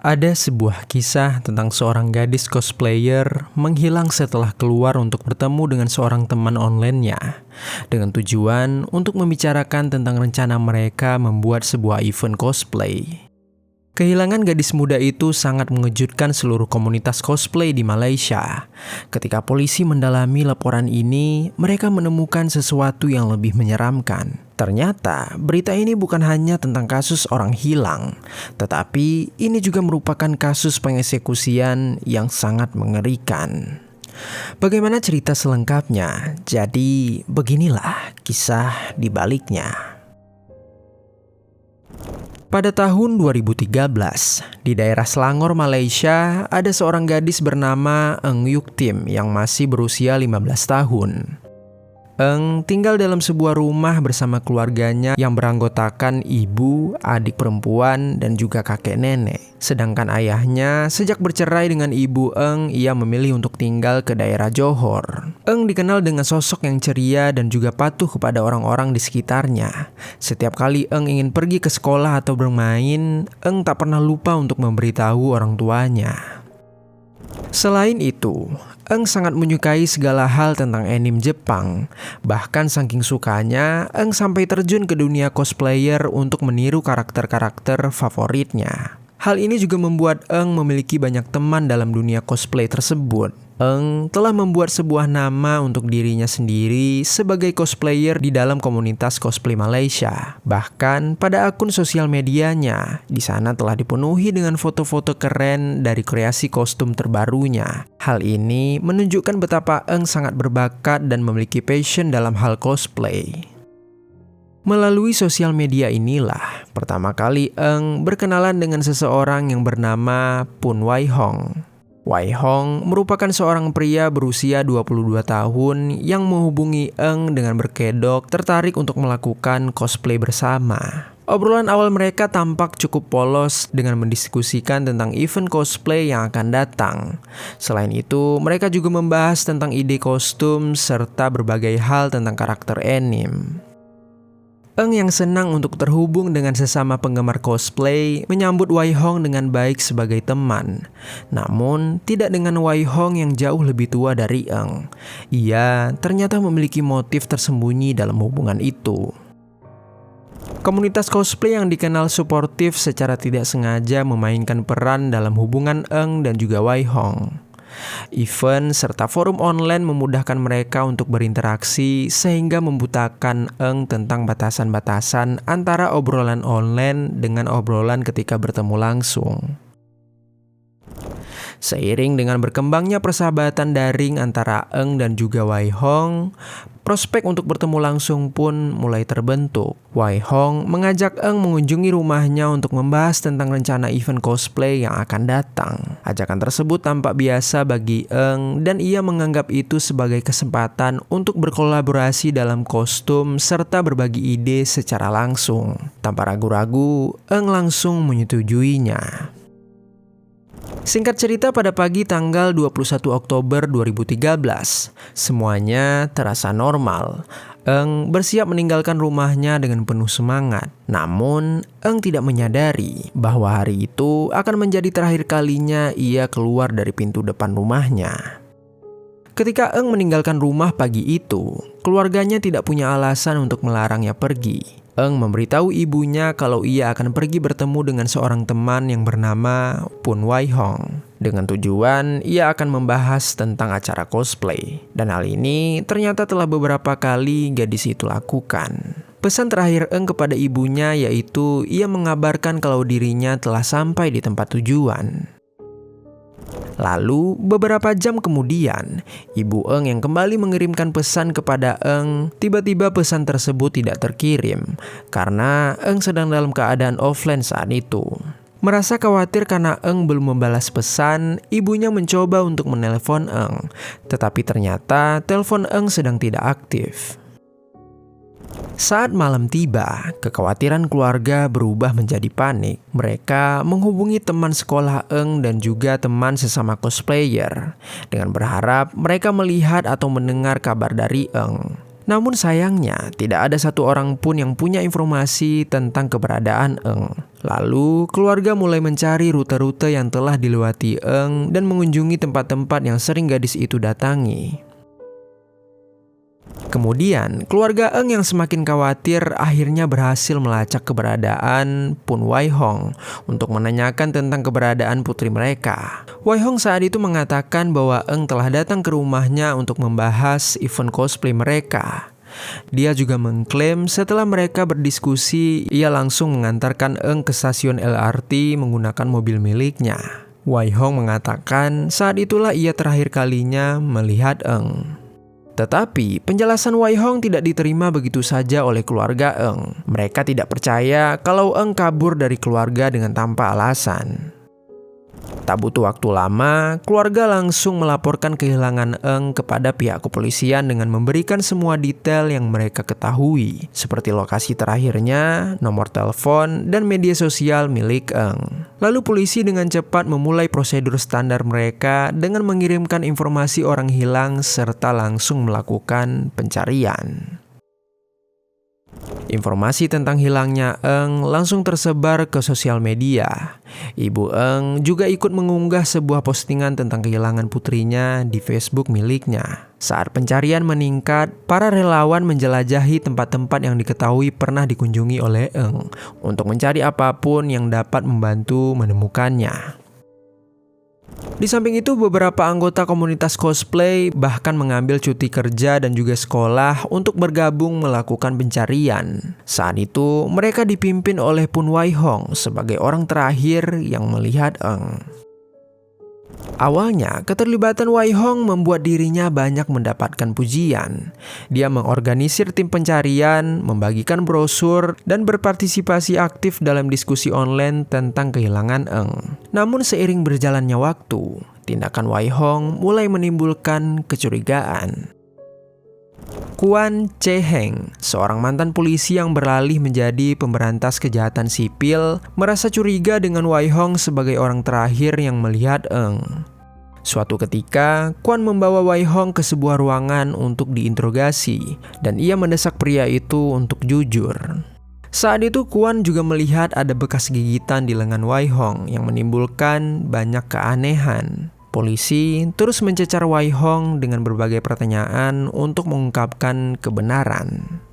Ada sebuah kisah tentang seorang gadis cosplayer menghilang setelah keluar untuk bertemu dengan seorang teman online-nya, dengan tujuan untuk membicarakan tentang rencana mereka membuat sebuah event cosplay. Kehilangan gadis muda itu sangat mengejutkan seluruh komunitas cosplay di Malaysia. Ketika polisi mendalami laporan ini, mereka menemukan sesuatu yang lebih menyeramkan. Ternyata, berita ini bukan hanya tentang kasus orang hilang, tetapi ini juga merupakan kasus pengeksekusian yang sangat mengerikan. Bagaimana cerita selengkapnya? Jadi, beginilah kisah di baliknya. Pada tahun 2013, di daerah Selangor, Malaysia, ada seorang gadis bernama Eng Yuk Tim yang masih berusia 15 tahun. Eng tinggal dalam sebuah rumah bersama keluarganya yang beranggotakan ibu, adik perempuan, dan juga kakek nenek. Sedangkan ayahnya sejak bercerai dengan ibu Eng, ia memilih untuk tinggal ke daerah Johor. Eng dikenal dengan sosok yang ceria dan juga patuh kepada orang-orang di sekitarnya. Setiap kali Eng ingin pergi ke sekolah atau bermain, Eng tak pernah lupa untuk memberitahu orang tuanya. Selain itu, Eng sangat menyukai segala hal tentang anime Jepang. Bahkan saking sukanya, Eng sampai terjun ke dunia cosplayer untuk meniru karakter-karakter favoritnya. Hal ini juga membuat Eng memiliki banyak teman dalam dunia cosplay tersebut. Eng telah membuat sebuah nama untuk dirinya sendiri sebagai cosplayer di dalam komunitas cosplay Malaysia. Bahkan pada akun sosial medianya, di sana telah dipenuhi dengan foto-foto keren dari kreasi kostum terbarunya. Hal ini menunjukkan betapa Eng sangat berbakat dan memiliki passion dalam hal cosplay. Melalui sosial media inilah, pertama kali Eng berkenalan dengan seseorang yang bernama Pun Wai Hong. Wai Hong merupakan seorang pria berusia 22 tahun yang menghubungi Eng dengan berkedok tertarik untuk melakukan cosplay bersama. Obrolan awal mereka tampak cukup polos dengan mendiskusikan tentang event cosplay yang akan datang. Selain itu, mereka juga membahas tentang ide kostum serta berbagai hal tentang karakter anime. Eng yang senang untuk terhubung dengan sesama penggemar cosplay menyambut Wai Hong dengan baik sebagai teman. Namun, tidak dengan Wai Hong yang jauh lebih tua dari Eng. Ia ternyata memiliki motif tersembunyi dalam hubungan itu. Komunitas cosplay yang dikenal suportif secara tidak sengaja memainkan peran dalam hubungan Eng dan juga Wai Hong. Event serta forum online memudahkan mereka untuk berinteraksi sehingga membutakan Eng tentang batasan-batasan antara obrolan online dengan obrolan ketika bertemu langsung. Seiring dengan berkembangnya persahabatan daring antara Eng dan juga Wai Hong, prospek untuk bertemu langsung pun mulai terbentuk. Wai Hong mengajak Eng mengunjungi rumahnya untuk membahas tentang rencana event cosplay yang akan datang. Ajakan tersebut tampak biasa bagi Eng dan ia menganggap itu sebagai kesempatan untuk berkolaborasi dalam kostum serta berbagi ide secara langsung. Tanpa ragu-ragu, Eng langsung menyetujuinya. Singkat cerita, pada pagi tanggal 21 Oktober 2013, semuanya terasa normal. Eng bersiap meninggalkan rumahnya dengan penuh semangat. Namun, Eng tidak menyadari bahwa hari itu akan menjadi terakhir kalinya ia keluar dari pintu depan rumahnya. Ketika Eng meninggalkan rumah pagi itu, keluarganya tidak punya alasan untuk melarangnya pergi. Eng memberitahu ibunya kalau ia akan pergi bertemu dengan seorang teman yang bernama Pun Wai Hong. Dengan tujuan, ia akan membahas tentang acara cosplay. Dan hal ini ternyata telah beberapa kali gadis itu lakukan. Pesan terakhir Eng kepada ibunya yaitu ia mengabarkan kalau dirinya telah sampai di tempat tujuan. Lalu, beberapa jam kemudian, Ibu Eng yang kembali mengirimkan pesan kepada Eng, tiba-tiba pesan tersebut tidak terkirim karena Eng sedang dalam keadaan offline saat itu. Merasa khawatir karena Eng belum membalas pesan, ibunya mencoba untuk menelpon Eng, tetapi ternyata telepon Eng sedang tidak aktif. Saat malam tiba, kekhawatiran keluarga berubah menjadi panik. Mereka menghubungi teman sekolah Eng dan juga teman sesama cosplayer dengan berharap mereka melihat atau mendengar kabar dari Eng. Namun sayangnya, tidak ada satu orang pun yang punya informasi tentang keberadaan Eng. Lalu, keluarga mulai mencari rute-rute yang telah dilewati Eng dan mengunjungi tempat-tempat yang sering gadis itu datangi. Kemudian, keluarga Eng yang semakin khawatir akhirnya berhasil melacak keberadaan Pun Wai Hong untuk menanyakan tentang keberadaan putri mereka. Wai Hong saat itu mengatakan bahwa Eng telah datang ke rumahnya untuk membahas event cosplay mereka. Dia juga mengklaim setelah mereka berdiskusi, ia langsung mengantarkan Eng ke stasiun LRT menggunakan mobil miliknya. Wai Hong mengatakan saat itulah ia terakhir kalinya melihat Eng. Tetapi penjelasan Wai Hong tidak diterima begitu saja oleh keluarga Eng. Mereka tidak percaya kalau Eng kabur dari keluarga dengan tanpa alasan. Tak butuh waktu lama, keluarga langsung melaporkan kehilangan Eng kepada pihak kepolisian dengan memberikan semua detail yang mereka ketahui, seperti lokasi terakhirnya, nomor telepon, dan media sosial milik Eng. Lalu polisi dengan cepat memulai prosedur standar mereka dengan mengirimkan informasi orang hilang serta langsung melakukan pencarian. Informasi tentang hilangnya Eng langsung tersebar ke sosial media. Ibu Eng juga ikut mengunggah sebuah postingan tentang kehilangan putrinya di Facebook miliknya. Saat pencarian meningkat, para relawan menjelajahi tempat-tempat yang diketahui pernah dikunjungi oleh Eng untuk mencari apapun yang dapat membantu menemukannya. Di samping itu, beberapa anggota komunitas cosplay bahkan mengambil cuti kerja dan juga sekolah untuk bergabung melakukan pencarian. Saat itu, mereka dipimpin oleh Pun Wai Hong sebagai orang terakhir yang melihat Eng. Awalnya, keterlibatan Wai Hong membuat dirinya banyak mendapatkan pujian. Dia mengorganisir tim pencarian, membagikan brosur, dan berpartisipasi aktif dalam diskusi online tentang kehilangan Eng. Namun seiring berjalannya waktu, tindakan Wai Hong mulai menimbulkan kecurigaan. Kuan Che Heng, seorang mantan polisi yang beralih menjadi pemberantas kejahatan sipil, merasa curiga dengan Wai Hong sebagai orang terakhir yang melihat Eng. Suatu ketika, Kuan membawa Wai Hong ke sebuah ruangan untuk diinterogasi, dan ia mendesak pria itu untuk jujur. Saat itu, Kuan juga melihat ada bekas gigitan di lengan Wai Hong yang menimbulkan banyak keanehan. Polisi terus mencecar Wai Hong dengan berbagai pertanyaan untuk mengungkapkan kebenaran.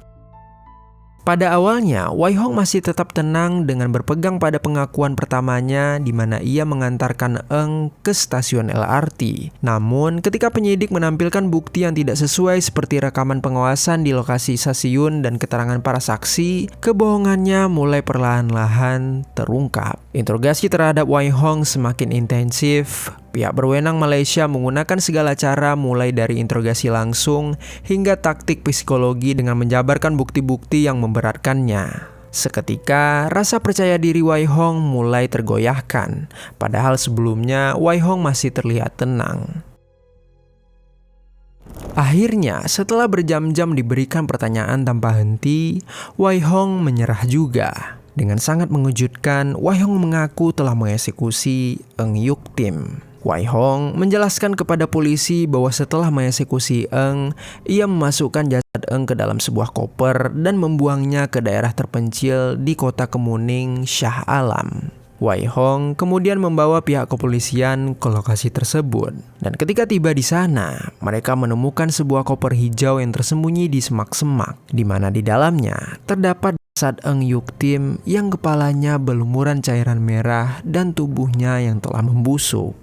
Pada awalnya, Wai Hong masih tetap tenang dengan berpegang pada pengakuan pertamanya di mana ia mengantarkan Eng ke stasiun LRT. Namun, ketika penyidik menampilkan bukti yang tidak sesuai seperti rekaman pengawasan di lokasi stasiun dan keterangan para saksi, kebohongannya mulai perlahan-lahan terungkap. Interogasi terhadap Wai Hong semakin intensif. Pihak berwenang Malaysia menggunakan segala cara mulai dari interogasi langsung hingga taktik psikologi dengan menjabarkan bukti-bukti yang memberatkannya. Seketika, rasa percaya diri Wai Hong mulai tergoyahkan, padahal sebelumnya Wai Hong masih terlihat tenang. Akhirnya, setelah berjam-jam diberikan pertanyaan tanpa henti, Wai Hong menyerah juga. Dengan sangat mengejutkan, Wai Hong mengaku telah mengeksekusi Eng Yuk Tim. Wai Hong menjelaskan kepada polisi bahwa setelah mengeksekusi Eng, ia memasukkan jasad Eng ke dalam sebuah koper dan membuangnya ke daerah terpencil di kota Kemuning, Shah Alam. Wai Hong kemudian membawa pihak kepolisian ke lokasi tersebut. Dan ketika tiba di sana, mereka menemukan sebuah koper hijau yang tersembunyi di semak-semak, di mana di dalamnya terdapat jasad Eng Yuk Tim yang kepalanya berlumuran cairan merah dan tubuhnya yang telah membusuk.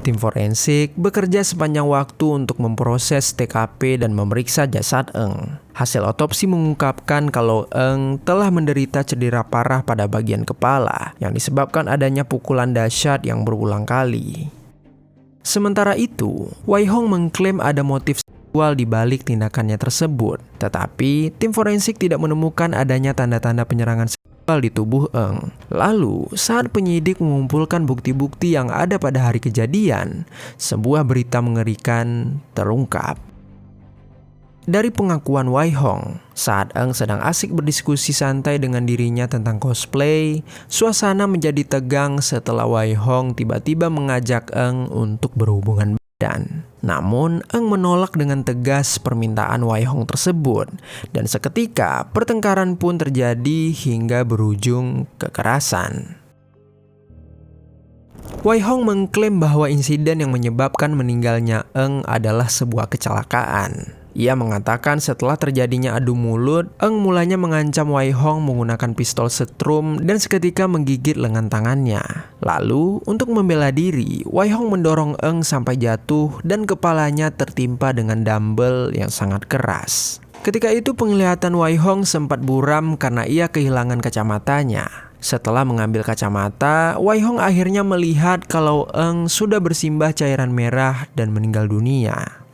Tim forensik bekerja sepanjang waktu untuk memproses TKP dan memeriksa jasad Eng. Hasil otopsi mengungkapkan kalau Eng telah menderita cedera parah pada bagian kepala yang disebabkan adanya pukulan dahsyat yang berulang kali. Sementara itu, Wai Hong mengklaim ada motif seksual di balik tindakannya tersebut, tetapi tim forensik tidak menemukan adanya tanda-tanda penyerangan di tubuh Eng. Lalu, saat penyidik mengumpulkan bukti-bukti yang ada pada hari kejadian, sebuah berita mengerikan terungkap. Dari pengakuan Wai Hong, saat Eng sedang asik berdiskusi santai dengan dirinya tentang cosplay, suasana menjadi tegang setelah Wai Hong tiba-tiba mengajak Eng untuk berhubungan badan. badan. Namun, Eng menolak dengan tegas permintaan Wai Hong tersebut, dan seketika pertengkaran pun terjadi hingga berujung kekerasan. Wai Hong mengklaim bahwa insiden yang menyebabkan meninggalnya Eng adalah sebuah kecelakaan. Ia mengatakan setelah terjadinya adu mulut, Eng mulanya mengancam Wai Hong menggunakan pistol setrum dan seketika menggigit lengan tangannya. Lalu, untuk membela diri, Wai Hong mendorong Eng sampai jatuh dan kepalanya tertimpa dengan dumbbell yang sangat keras. Ketika itu penglihatan Wai Hong sempat buram karena ia kehilangan kacamatanya. Setelah mengambil kacamata, Wai Hong akhirnya melihat kalau Eng sudah bersimbah cairan merah dan meninggal dunia.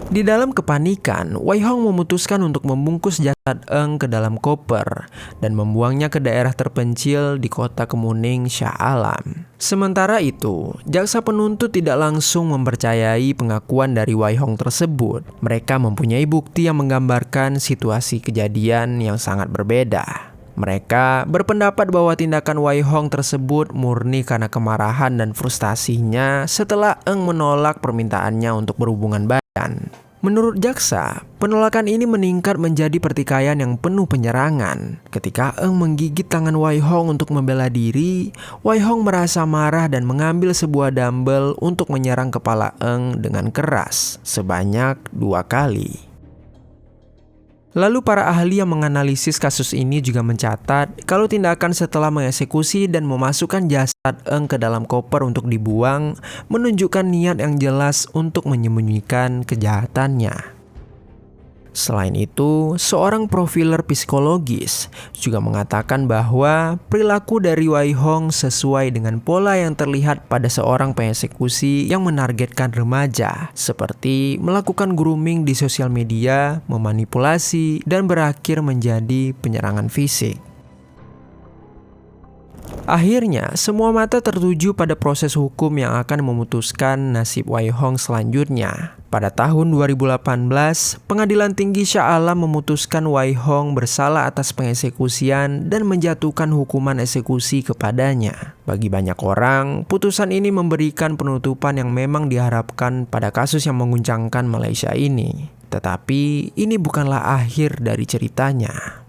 Di dalam kepanikan, Wai Hong memutuskan untuk membungkus jasad Eng ke dalam koper dan membuangnya ke daerah terpencil di kota Kemuning, Shah Alam. Sementara itu, jaksa penuntut tidak langsung mempercayai pengakuan dari Wai Hong tersebut. Mereka mempunyai bukti yang menggambarkan situasi kejadian yang sangat berbeda. Mereka berpendapat bahwa tindakan Wai Hong tersebut murni karena kemarahan dan frustasinya setelah Eng menolak permintaannya untuk berhubungan badan. Menurut jaksa, penolakan ini meningkat menjadi pertikaian yang penuh penyerangan. Ketika Eng menggigit tangan Wai Hong untuk membela diri, Wai Hong merasa marah dan mengambil sebuah dumbbell untuk menyerang kepala Eng dengan keras sebanyak 2 kali. Lalu para ahli yang menganalisis kasus ini juga mencatat kalau tindakan setelah mengeksekusi dan memasukkan jasad Eng ke dalam koper untuk dibuang menunjukkan niat yang jelas untuk menyembunyikan kejahatannya. Selain itu, seorang profiler psikologis juga mengatakan bahwa perilaku dari Wai Hong sesuai dengan pola yang terlihat pada seorang pengeksekusi yang menargetkan remaja, seperti melakukan grooming di sosial media, memanipulasi, dan berakhir menjadi penyerangan fisik. Akhirnya, semua mata tertuju pada proses hukum yang akan memutuskan nasib Wai Hong selanjutnya. Pada tahun 2018, Pengadilan Tinggi Shah Alam memutuskan Wai Hong bersalah atas pengeksekusian dan menjatuhkan hukuman eksekusi kepadanya. Bagi banyak orang, putusan ini memberikan penutupan yang memang diharapkan pada kasus yang mengguncangkan Malaysia ini. Tetapi, ini bukanlah akhir dari ceritanya.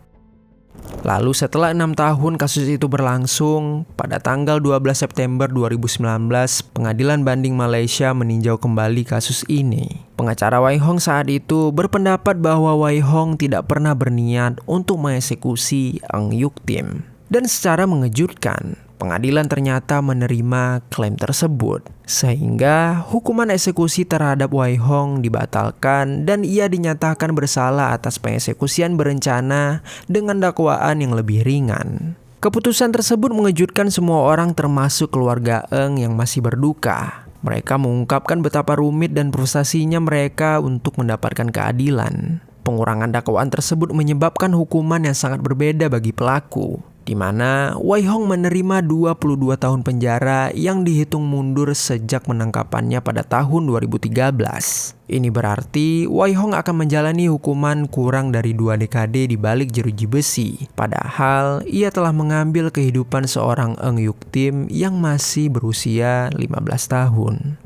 Lalu setelah 6 tahun kasus itu berlangsung, pada tanggal 12 September 2019, Pengadilan Banding Malaysia meninjau kembali kasus ini. Pengacara Wai Hong saat itu berpendapat bahwa Wai Hong tidak pernah berniat untuk mengeksekusi Eng Yuk Tim. Dan secara mengejutkan, pengadilan ternyata menerima klaim tersebut. Sehingga hukuman eksekusi terhadap Wai Hong dibatalkan dan ia dinyatakan bersalah atas pengeksekusian berencana dengan dakwaan yang lebih ringan. Keputusan tersebut mengejutkan semua orang termasuk keluarga Eng yang masih berduka. Mereka mengungkapkan betapa rumit dan frustasinya mereka untuk mendapatkan keadilan. Pengurangan dakwaan tersebut menyebabkan hukuman yang sangat berbeda bagi pelaku, di mana Wai Hong menerima 22 tahun penjara yang dihitung mundur sejak penangkapannya pada tahun 2013. Ini berarti Wai Hong akan menjalani hukuman kurang dari 2 dekade di balik jeruji besi. Padahal ia telah mengambil kehidupan seorang Eng Yuk Tim yang masih berusia 15 tahun.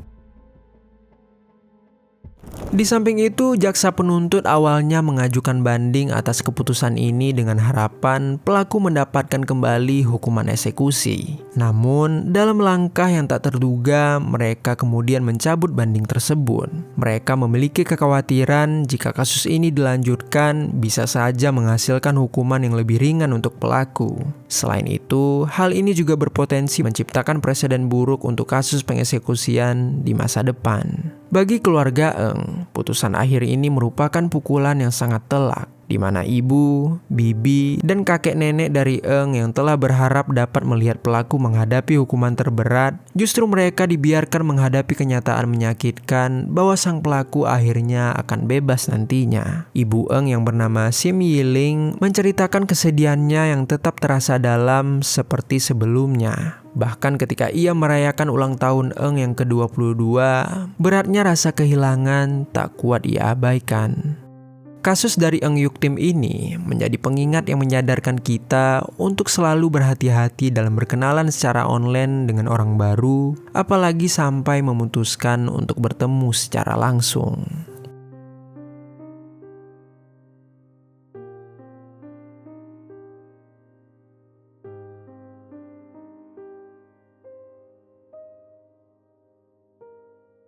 Di samping itu, jaksa penuntut awalnya mengajukan banding atas keputusan ini dengan harapan pelaku mendapatkan kembali hukuman eksekusi. Namun, dalam langkah yang tak terduga, mereka kemudian mencabut banding tersebut. Mereka memiliki kekhawatiran jika kasus ini dilanjutkan bisa saja menghasilkan hukuman yang lebih ringan untuk pelaku. Selain itu, hal ini juga berpotensi menciptakan preseden buruk untuk kasus pengeksekusian di masa depan. Bagi keluarga Eng, putusan akhir ini merupakan pukulan yang sangat telak, di mana ibu, bibi, dan kakek nenek dari Eng yang telah berharap dapat melihat pelaku menghadapi hukuman terberat, justru mereka dibiarkan menghadapi kenyataan menyakitkan bahwa sang pelaku akhirnya akan bebas nantinya. Ibu Eng yang bernama Sim Yiling menceritakan kesedihannya yang tetap terasa dalam seperti sebelumnya. Bahkan ketika ia merayakan ulang tahun Eng yang ke-22, beratnya rasa kehilangan tak kuat ia abaikan. Kasus dari Eun Yuktim ini menjadi pengingat yang menyadarkan kita untuk selalu berhati-hati dalam berkenalan secara online dengan orang baru, apalagi sampai memutuskan untuk bertemu secara langsung.